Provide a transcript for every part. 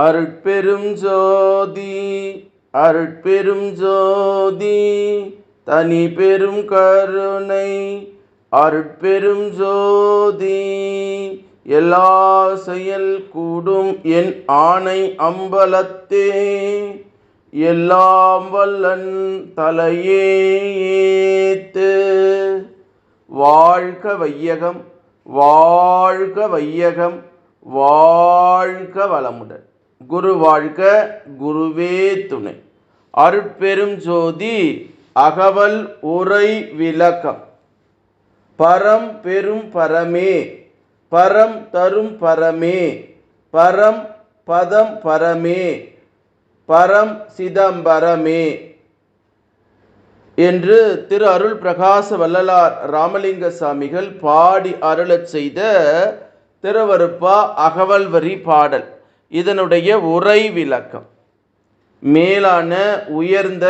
அருட்பெரும் ஜோதி அருட்பெரும் ஜோதி தனி பெரும் கருணை அருட்பெரும் ஜோதி எல்லா செயல் கூடும் என் ஆணை அம்பலத்தே எல்லாம் வல்லன் தலையே ஏத்து. வாழ்க வையகம் வாழ்க வையகம் வாழ்க வளமுடன். குரு வாழ்க குருவே துணை. அருட்பெரும் ஜோதி அகவல் உரை விளக்கம். பரம் பெரும் பரமே பரம் தரும் பரமே பரம் பதம் பரமே பரம் சிதம்பரமே என்று திரு அருள் பிரகாச வள்ளலார் ராமலிங்க சாமிகள் பாடி அருளச் செய்த திருவருப்பா அகவல் வரி பாடல். இதனுடைய உரை விளக்கம். மேலான உயர்ந்த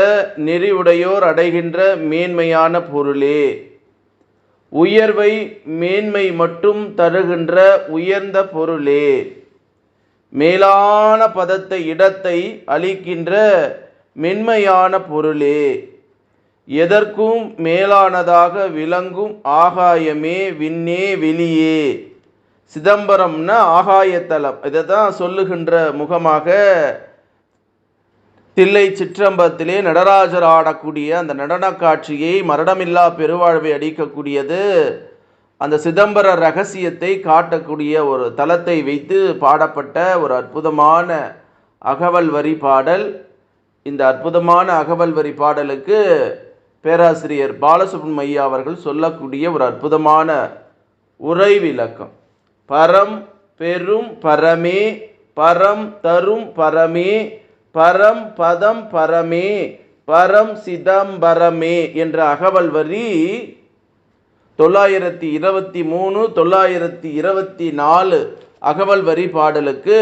நெறிவுடையோர் அடைகின்ற மேன்மையான பொருளே, உயர்வை மேன்மை மட்டும் தருகின்ற உயர்ந்த பொருளே, மேலான பதத்தை இடத்தை அளிக்கின்ற மென்மையான பொருளே, எதற்கும் மேலானதாக விளங்கும் ஆகாயமே விண்ணே வெளியே. சிதம்பரம்னா ஆகாயத்தலம். இதை தான் சொல்லுகின்ற முகமாக தில்லை சிற்றம்பத்திலே நடராஜர் ஆடக்கூடிய அந்த நடன காட்சியை மரணமில்லா பெருவாழ்வை அளிக்கக்கூடியது. அந்த சிதம்பர ரகசியத்தை காட்டக்கூடிய ஒரு தலத்தை வைத்து பாடப்பட்ட ஒரு அற்புதமான அகவல் வரி பாடல். இந்த அற்புதமான அகவல் வரி பாடலுக்கு பேராசிரியர் பாலசுப்ரமணியம் ஐயா அவர்கள் சொல்லக்கூடிய ஒரு அற்புதமான உரை விளக்கம். பரம் பெரும் பரமே பரம் தரும் பரமே பரம் பதம் பரமே பரம் சிதம்பரமே என்ற அகவல் வரி 923 924 அகவல் வரி பாடலுக்கு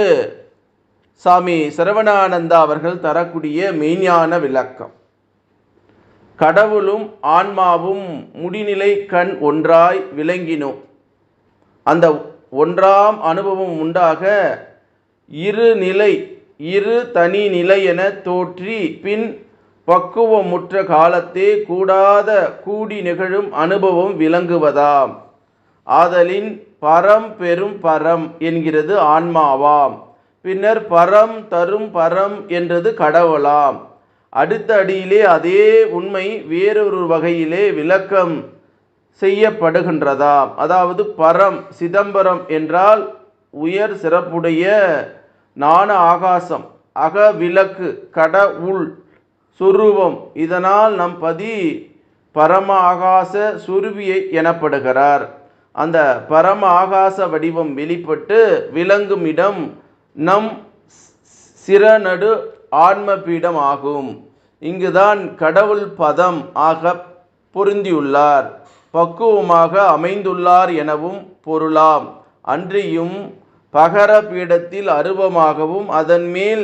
சாமி சரவணானந்தா அவர்கள் தரக்கூடிய மெய்ஞான விளக்கம். கடவுளும் ஆன்மாவும் முடிநிலை கண் ஒன்றாய் விளங்கினோம். அந்த ஒன்றாம் அனுபவம் உண்டாக இரு தனி நிலை என தோற்றி பின் பக்குவமுற்ற காலத்தே கூடி நிகழும் அனுபவம் விளங்குவதாம். ஆதலின் பரம் பெரும் பரம் என்கிறது ஆன்மாவாம். பின்னர் பரம் தரும் பரம் என்றது கடவுளாம். அடுத்த அடியிலே அதே உண்மை வேறொரு வகையிலே விளக்கம் செய்யப்படுகின்றதாம். அதாவது பரம் சிதம்பரம் என்றால் உயர் சிறப்புடைய ஞான ஆகாசம், அக விளக்கு, கட உள் சுரூபம். இதனால் நம் பதி பரம ஆகாச சுருவியை எனப்படுகிறார். அந்த பரம ஆகாச வடிவம் வெளிப்பட்டு விளங்கும் இடம் நம் சிரநடு ஆன்மபீடம் ஆகும். இங்குதான் கடவுள் பதம் ஆக பொருந்தியுள்ளார், பக்குவமாக அமைந்துள்ளார் எனவும் பொருளாம். அன்றியும் பகர பீடத்தில் அருவமாகவும் அதன் மேல்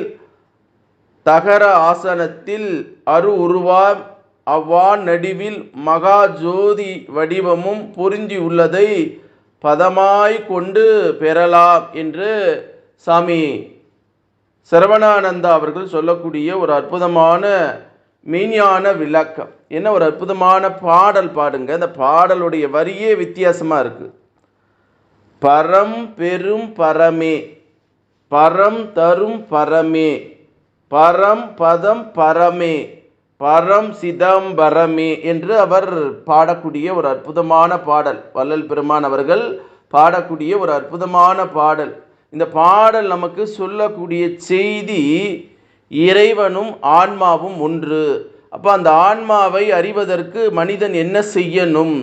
தகர ஆசனத்தில் உருவாம் அவ்வான் நடுவில் மகா ஜோதி வடிவமும் பொருந்தியுள்ளதை பதமாய் கொண்டு பெறலாம் என்று சாமி சரவணானந்தா அவர்கள் சொல்லக்கூடிய ஒரு அற்புதமான மெய்ஞான விளக்கம். என்ன ஒரு அற்புதமான பாடல் பாடுங்க. இந்த பாடலுடைய வரியே வித்தியாசமாக இருக்குது. பரம் பெரும் பரமே பரம் தரும் பரமே பரம் பதம் பரமே பரம் சிதம்பரமே என்று அவர் பாடக்கூடிய ஒரு அற்புதமான பாடல். வள்ளல் பெருமான் அவர்கள் பாடக்கூடிய ஒரு அற்புதமான பாடல். இந்த பாடல் நமக்கு சொல்லக்கூடிய செய்தி இறைவனும் ஆன்மாவும் ஒன்று. அப்போ அந்த ஆன்மாவை அறிவதற்கு மனிதன் என்ன செய்யணும்,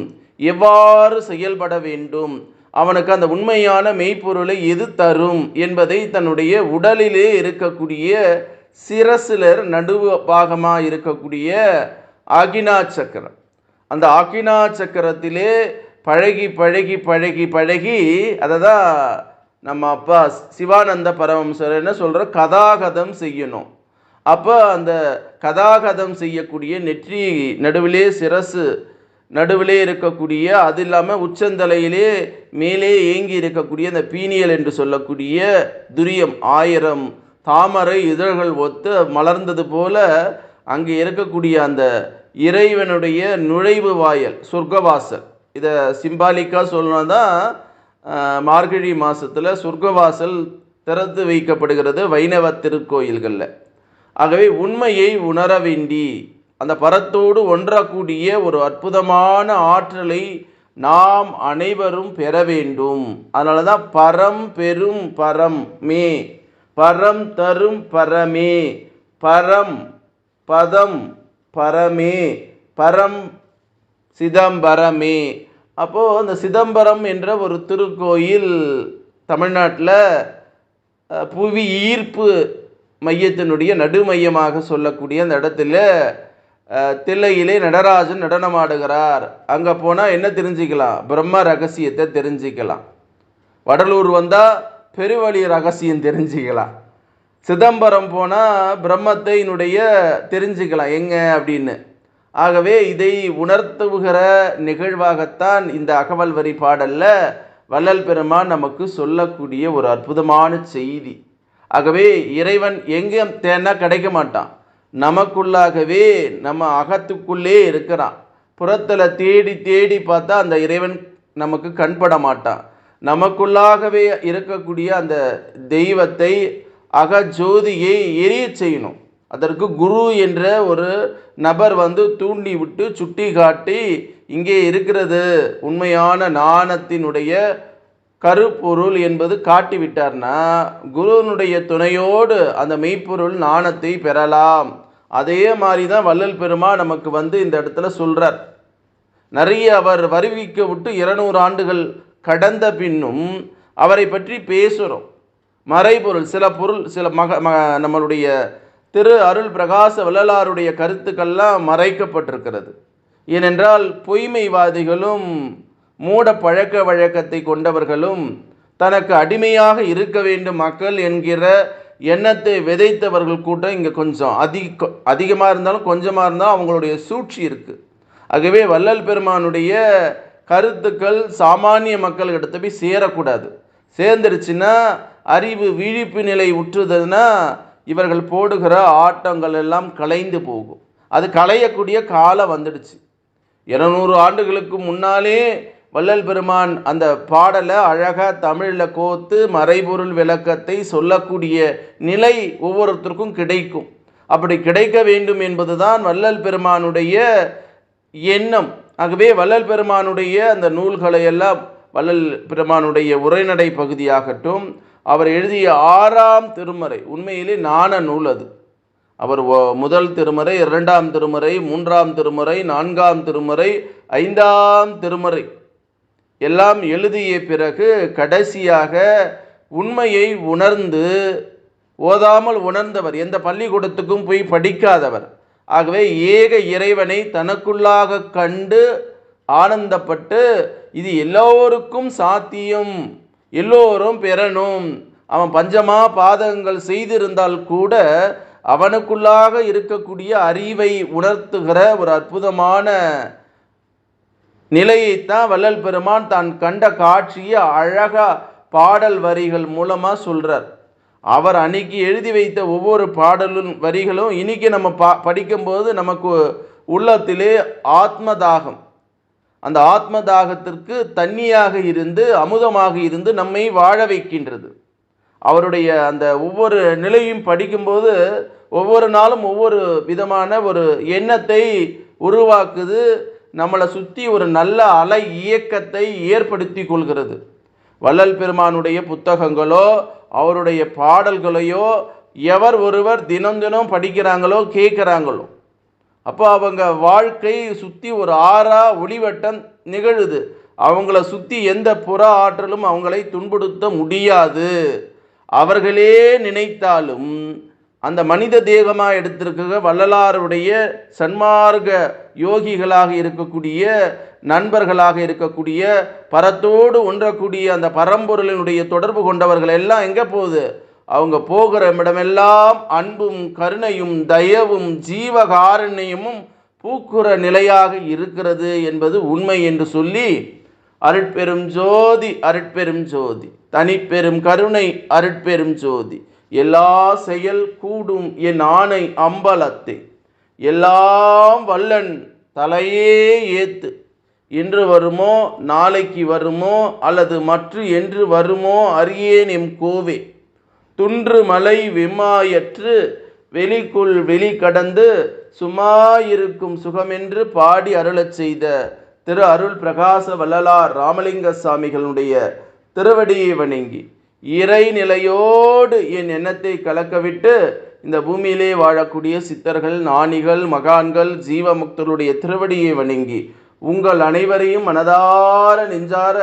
எவ்வாறு செயல்பட வேண்டும், அவனுக்கு அந்த உண்மையான மெய்ப்பொருளை எது தரும் என்பதை தன்னுடைய உடலிலே இருக்கக்கூடிய சிரசிலர் நடுவு பாகமாக இருக்கக்கூடிய ஆக்ஞா சக்கரம், அந்த ஆக்ஞா சக்கரத்திலே பழகி பழகி பழகி பழகி அதை தான் நம்ம அப்பா சிவானந்த பரமஹம்சர் என்ன சொல்கிற கதாகதம் செய்யணும். அப்போ அந்த கதாகதம் செய்யக்கூடிய நெற்றி நடுவிலே சிரசு நடுவிலே இருக்கக்கூடிய, அது இல்லாமல் உச்சந்தலையிலே மேலே ஏங்கி இருக்கக்கூடிய அந்த பீனியல் என்று சொல்லக்கூடிய துரியம் 1000 தாமரை இதழ்கள் ஒத்து மலர்ந்தது போல அங்கே இருக்கக்கூடிய அந்த இறைவனுடைய நுழைவு வாயல், சொர்க்கவாசல். இதை சிம்பாலிக்காக சொல்லணும் தான் மார்கழி மாதத்தில் சொர்க்கவாசல் திறந்து வைக்கப்படுகிறது வைணவ திருக்கோயில்களில். ஆகவே உண்மையை உணர வேண்டி அந்த பரத்தோடு ஒன்றக்கூடிய ஒரு அற்புதமான ஆற்றலை நாம் அனைவரும் பெற வேண்டும். அதனால தான் பரம் பெரும் பரம் மே, பரம் தரும் பரமே, பரம் பதம் பரமே, பரம் சிதம்பரமே. அப்போது அந்த சிதம்பரம் என்ற ஒரு திருக்கோயில் தமிழ்நாட்டில் புவி ஈர்ப்பு மையத்தினுடைய நடுமையமாக சொல்லக்கூடிய அந்த இடத்துல தில்லையிலே நடராஜன் நடனமாடுகிறார். அங்கே போனால் என்ன தெரிஞ்சுக்கலாம்? பிரம்ம ரகசியத்தை தெரிஞ்சுக்கலாம். வடலூர் வந்தால் பெருவழி ரகசியம் தெரிஞ்சுக்கலாம். சிதம்பரம் போனால் பிரம்மத்தினுடைய தெரிஞ்சுக்கலாம் எங்க அப்படின்னு. ஆகவே இதை உணர்த்துகிற நிகழ்வாகத்தான் இந்த அகவல் வரி பாடல்ல வள்ளல் பெருமான் நமக்கு சொல்லக்கூடிய ஒரு அற்புதமான செய்தி. ஆகவே இறைவன் எங்கே தேனா கிடைக்க மாட்டான், நமக்குள்ளாகவே நம்ம அகத்துக்குள்ளே இருக்கிறான். புறத்தில் தேடி தேடி பார்த்தா அந்த இறைவன் நமக்கு கண்பட மாட்டான். நமக்குள்ளாகவே இருக்கக்கூடிய அந்த தெய்வத்தை அகஜோதியை எரிய செய்யணும். அதற்கு குரு என்ற ஒரு நபர் தூண்டி விட்டு சுட்டி காட்டி இங்கே இருக்கிறது உண்மையான ஞானத்தினுடைய கருப்பொருள் என்பது காட்டிவிட்டார்னா குருனுடைய துணையோடு அந்த மெய்ப்பொருள் ஞானத்தை பெறலாம். அதே மாதிரி தான் வள்ளல் பெருமான் நமக்கு இந்த இடத்துல சொல்கிறார். நிறைய அவர் வருவிக்க விட்டு 200 ஆண்டுகள் கடந்த பின்னும் அவரை பற்றி பேசுகிறோம். மறைபொருள் சில பொருள் சில நம்மளுடைய திரு அருள் பிரகாச வள்ளலாருடைய கருத்துக்கள்லாம் மறைக்கப்பட்டிருக்கிறது. ஏனென்றால் பொய்மைவாதிகளும் மூட பழக்க வழக்கத்தை கொண்டவர்களும் தனக்கு அடிமையாக இருக்க வேண்டும் மக்கள் என்கிற எண்ணத்தை விதைத்தவர்கள் கூட்டம் இங்கே கொஞ்சம் அதிகமாக இருந்தாலும் கொஞ்சமாக இருந்தாலும் அவங்களுடைய சூழ்ச்சி இருக்குது. ஆகவே வள்ளல் பெருமானுடைய கருத்துக்கள் சாமானிய மக்கள்கிட்ட போய் சேரக்கூடாது. சேர்ந்துருச்சுன்னா அறிவு விழிப்பு நிலை உற்றுதுன்னா இவர்கள் போடுகிற ஆட்டங்கள் எல்லாம் கலைந்து போகும். அது களையக்கூடிய காலம் வந்துடுச்சு. 200 ஆண்டுகளுக்கு முன்னாலே வள்ளல் பெருமான் அந்த பாடலை அழகாக தமிழில் கோத்து மறைபொருள் விளக்கத்தை சொல்லக்கூடிய நிலை ஒவ்வொருத்தருக்கும் கிடைக்கும். அப்படி கிடைக்க வேண்டும் என்பதுதான் வள்ளல் பெருமானுடைய எண்ணம். ஆகவே வள்ளல் பெருமானுடைய அந்த நூல்களை எல்லாம் வள்ளல் பெருமானுடைய உரைநடை பகுதியாகட்டும், அவர் எழுதிய 6ஆம் திருமுறை உண்மையிலே ஞான நூல். அது அவர் முதல் திருமுறை, 2ஆம் திருமுறை, 3ஆம் திருமுறை, 4ஆம் திருமுறை, 5ஆம் திருமுறை எல்லாம் எழுதிய பிறகு கடைசியாக உண்மையை உணர்ந்து ஓதாமல் உணர்ந்தவர், எந்த பள்ளிக்கூடத்துக்கும் போய் படிக்காதவர். ஆகவே ஏக இறைவனை தனக்குள்ளாக கண்டு ஆனந்தப்பட்டு இது எல்லோருக்கும் சாத்தியம், எல்லோரும் பெறணும். அவன் பஞ்சமா பாதகங்கள் செய்திருந்தால் கூட அவனுக்குள்ளாக இருக்கக்கூடிய அறிவை உணர்த்துகிற ஒரு அற்புதமான நிலையைத்தான் வள்ளல் பெருமான் தான் கண்ட காட்சியை அழகா பாடல் வரிகள் மூலமாக சொல்கிறார். அவர் அன்னைக்கு எழுதி வைத்த ஒவ்வொரு பாடலும் வரிகளும் இன்னைக்கு நம்ம படிக்கும்போது நமக்கு உள்ளத்திலே ஆத்மதாகம், அந்த ஆத்மதாகத்திற்கு தண்ணியாக இருந்து அமுதமாக இருந்து நம்மை வாழ வைக்கின்றது. அவருடைய அந்த ஒவ்வொரு நிலையும் படிக்கும்போது ஒவ்வொரு நாளும் ஒவ்வொரு விதமான ஒரு எண்ணத்தை உருவாக்குது. நம்மளை சுற்றி ஒரு நல்ல அலை இயக்கத்தை ஏற்படுத்தி கொள்கிறது. வள்ளல் பெருமானுடைய புத்தகங்களோ அவருடைய பாடல்களையோ எவர் ஒருவர் தினம் தினம் படிக்கிறாங்களோ கேட்குறாங்களோ அப்போ அவங்க வாழ்க்கை சுற்றி ஒரு ஆறா ஒளிவட்டம் நிகழுது. அவங்கள சுற்றி எந்த புற ஆற்றலும் அவங்களை துன்புறுத்த முடியாது. அவர்களே நினைத்தாலும் அந்த மனித தேகமாக எடுத்திருக்க வள்ளலாருடைய சன்மார்க்க யோகிகளாக இருக்கக்கூடிய நண்பர்களாக இருக்கக்கூடிய பரத்தோடு ஒன்றக்கூடிய அந்த பரம்பொருளினுடைய தொடர்பு கொண்டவர்கள் எல்லாம் எங்கே போகுது? அவங்க போகிற இடமெல்லாம் அன்பும் கருணையும் தயவும் ஜீவகாருண்யமும் பூக்குற நிலையாக இருக்கிறது என்பது உண்மை என்று சொல்லி அருட்பெரும் ஜோதி அருட்பெரும் ஜோதி தனிப்பெரும் கருணை அருட்பெரும் ஜோதி எல்லா செயல் கூடும் என் ஆணை அம்பலத்தே. எல்லாம் வல்லன் தலையே ஏத்து. இன்று வருமோ நாளைக்கு வருமோ அல்லது மற்ற என்று வருமோ அறியேன் எம் கோவே. துன்று மலை வெம்மாயற்று வெளிக்குள் வெளி கடந்து சும்மாயிருக்கும் சுகமென்று பாடி அருளச் செய்த திரு அருள் பிரகாச வள்ளலார் ராமலிங்க சாமிகளுடைய திருவடியை வணங்கி இறைநிலையோடு என் எண்ணத்தை கலக்கவிட்டு இந்த பூமியிலே வாழக்கூடிய சித்தர்கள், ஞானிகள், மகான்கள், ஜீவமுக்தருடைய திருவடியை வணங்கி உங்கள் அனைவரையும் மனதார நெஞ்சார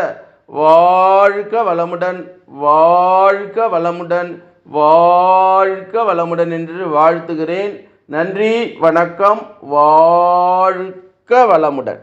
வாழ்க வளமுடன், வாழ்க வளமுடன், வாழ்க வளமுடன் என்று வாழ்த்துகிறேன். நன்றி, வணக்கம். வாழ்க வளமுடன்.